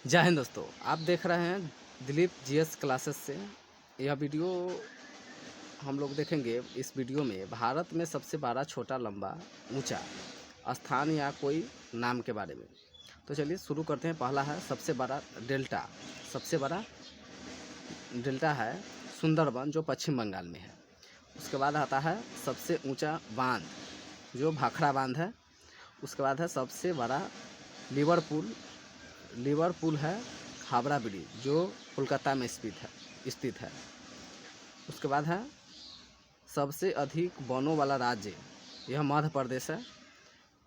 जय हिंद दोस्तों, आप देख रहे हैं दिलीप जीएस क्लासेस से। यह वीडियो हम लोग देखेंगे। इस वीडियो में भारत में सबसे बड़ा छोटा लंबा ऊंचा स्थान या कोई नाम के बारे में। तो चलिए शुरू करते हैं। पहला है सबसे बड़ा डेल्टा। सबसे बड़ा डेल्टा है सुंदरबन, जो पश्चिम बंगाल में है। उसके बाद आता है सबसे ऊंचा बांध, जो भाखड़ा बांध है। उसके बाद है सबसे बड़ा लिवरपूल है हावड़ा ब्रिज, जो कोलकाता में स्थित है। उसके बाद है सबसे अधिक वनों वाला राज्य, यह मध्य प्रदेश है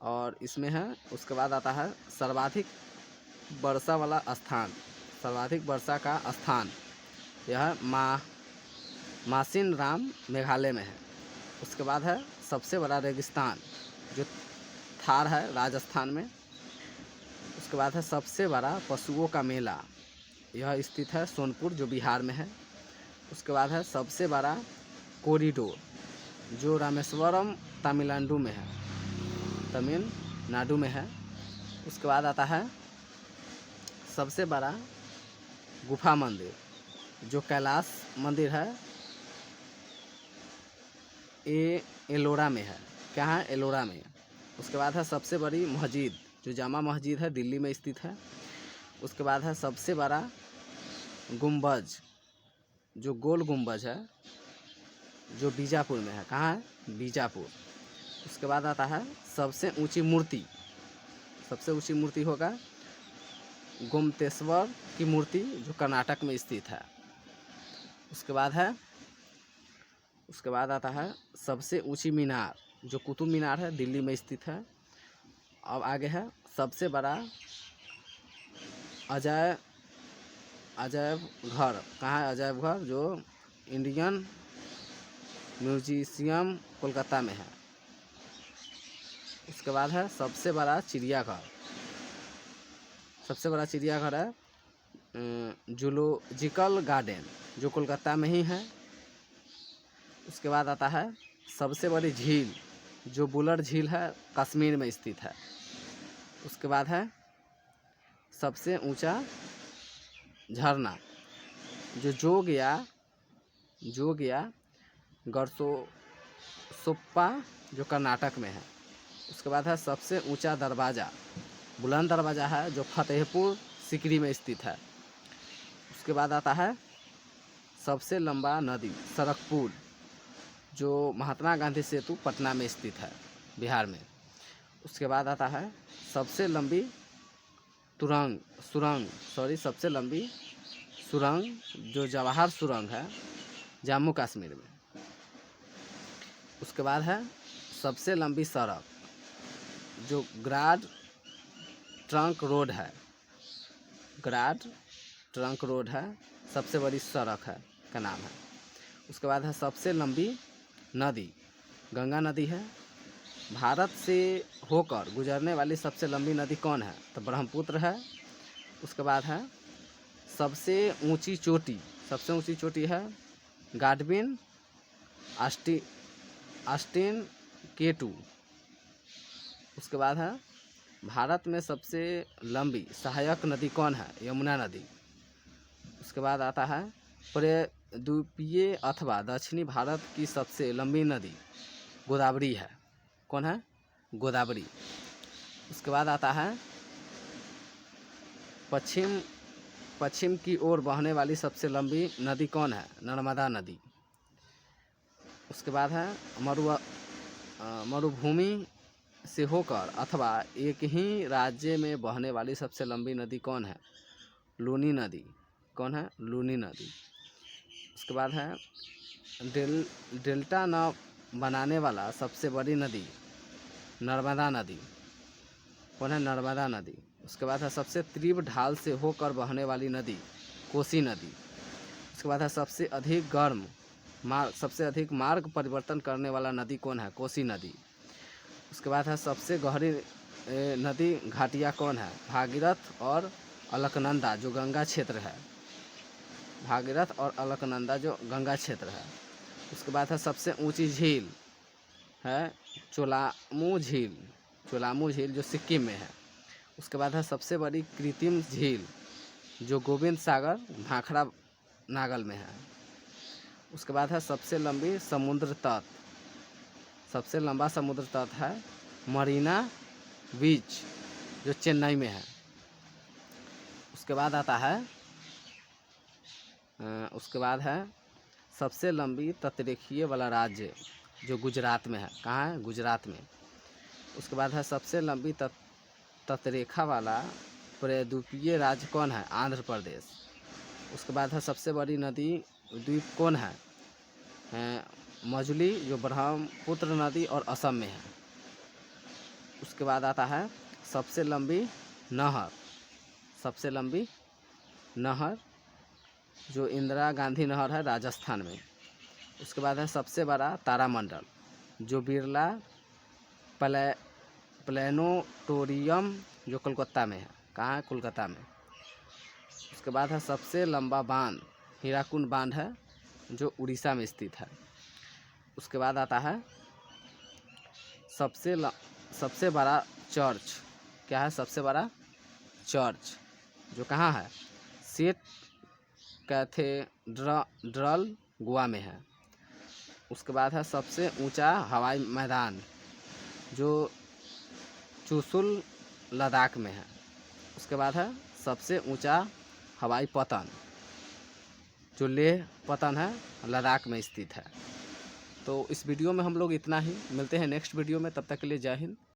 और इसमें है। उसके बाद आता है सर्वाधिक वर्षा वाला स्थान, सर्वाधिक वर्षा का स्थान, यह मासिन राम मेघालय में है। उसके बाद है सबसे बड़ा रेगिस्तान, जो थार है राजस्थान में। उसके बाद है सबसे बड़ा पशुओं का मेला, यह स्थित है सोनपुर, जो बिहार में है। उसके बाद है सबसे बड़ा कॉरिडोर, जो रामेश्वरम तमिलनाडु में है। उसके बाद आता है सबसे बड़ा गुफा मंदिर, जो कैलाश मंदिर है, ये एलोरा में है। क्या है? एलोरा में। उसके बाद है सबसे बड़ी मस्जिद, जो जामा मस्जिद है, दिल्ली में स्थित है। उसके बाद है सबसे बड़ा गुंबज, जो गोल गुंबज है, जो बीजापुर में है। कहाँ है? बीजापुर। उसके बाद आता है सबसे ऊंची मूर्ति। सबसे ऊंची मूर्ति होगा गोमतेश्वर की मूर्ति, जो कर्नाटक में स्थित है। उसके बाद आता है सबसे ऊंची मीनार, जो कुतुब मीनार है, दिल्ली में स्थित है। अब आगे है सबसे बड़ा अजायब घर। कहाँ है अजायब घर? जो इंडियन म्यूजियम कोलकाता में है। उसके बाद है सबसे बड़ा चिड़ियाघर। सबसे बड़ा चिड़ियाघर है जूलॉजिकल गार्डन, जो कोलकाता में ही है। उसके बाद आता है सबसे बड़ी झील, जो बुलर झील है, कश्मीर में स्थित है। उसके बाद है सबसे ऊंचा झरना, जो जोग या गरसोप्पा, जो कर्नाटक में है। उसके बाद है सबसे ऊंचा दरवाज़ा, बुलंद दरवाज़ा है, जो फतेहपुर सिकरी में स्थित है। उसके बाद आता है सबसे लंबा नदी सड़क पुल, जो महात्मा गांधी सेतु पटना में स्थित है, बिहार में। उसके बाद आता है सबसे लंबी सुरंग, जो जवाहर सुरंग है, जम्मू कश्मीर में। उसके बाद है सबसे लंबी सड़क, जो ग्रांड ट्रंक रोड है, सबसे बड़ी सड़क है का नाम है। उसके बाद है सबसे लंबी नदी गंगा नदी है। भारत से होकर गुजरने वाली सबसे लंबी नदी कौन है? तो ब्रह्मपुत्र है। उसके बाद है सबसे ऊंची चोटी है गाडविन आस्टिन K2। उसके बाद है भारत में सबसे लंबी सहायक नदी कौन है? यमुना नदी। उसके बाद आता है द्वीपीय अथवा दक्षिणी भारत की सबसे लंबी नदी गोदावरी है। कौन है? गोदावरी। उसके बाद आता है पश्चिम की ओर बहने वाली सबसे लंबी नदी कौन है? नर्मदा नदी। उसके बाद है मरुभूमि से होकर अथवा एक ही राज्य में बहने वाली सबसे लंबी नदी कौन है? लूनी नदी। कौन है? लूनी नदी। उसके बाद है डेल्टा न बनाने वाला सबसे बड़ी नदी नर्मदा नदी। कौन है? नर्मदा नदी। उसके बाद है सबसे तीव्र ढाल से होकर बहने वाली नदी कोसी नदी। उसके बाद है सबसे अधिक मार्ग परिवर्तन करने वाला नदी कौन है? कोसी नदी। उसके बाद है सबसे गहरी नदी घाटियाँ कौन है? भागीरथ और अलकनंदा, जो गंगा क्षेत्र है। भागीरथ और अलकनंदा, जो गंगा क्षेत्र है। उसके बाद है सबसे ऊंची झील है चोलामू झील, जो सिक्किम में है। उसके बाद है सबसे बड़ी कृत्रिम झील जो गोविंद सागर भाखड़ा नागल में है। उसके बाद है सबसे लंबी समुद्र तट, सबसे लंबा समुद्र तट है मरीना बीच जो चेन्नई में है। उसके बाद आता है उसके बाद है सबसे लंबी तटरेखीय वाला राज्य जो गुजरात में है। कहाँ है? गुजरात में। उसके बाद है सबसे लंबी तटरेखा वाला प्रायद्वीपीय राज्य कौन है? आंध्र प्रदेश। उसके बाद है सबसे बड़ी नदी द्वीप कौन है? मजुली जो ब्रह्मपुत्र नदी और असम में है। उसके बाद आता है सबसे लंबी नहर, सबसे लंबी नहर जो इंदिरा गांधी नहर है राजस्थान में। उसके बाद है सबसे बड़ा तारामंडल जो बिरला प्लेनेटोरियम जो कोलकाता में है। कहाँ है? कोलकाता में। उसके बाद है सबसे लंबा बांध हीराकुंड बांध है जो उड़ीसा में स्थित है। उसके बाद आता है सबसे बड़ा चर्च। क्या है? सबसे बड़ा चर्च जो कहाँ है? सेंट कैथेड्रल गोवा में है। उसके बाद है सबसे ऊंचा हवाई मैदान जो चुशुल लद्दाख में है। उसके बाद है सबसे ऊंचा हवाई पतन जो लेह पतन है लद्दाख में स्थित है। तो इस वीडियो में हम लोग इतना ही, मिलते हैं नेक्स्ट वीडियो में, तब तक के लिए जय हिंद।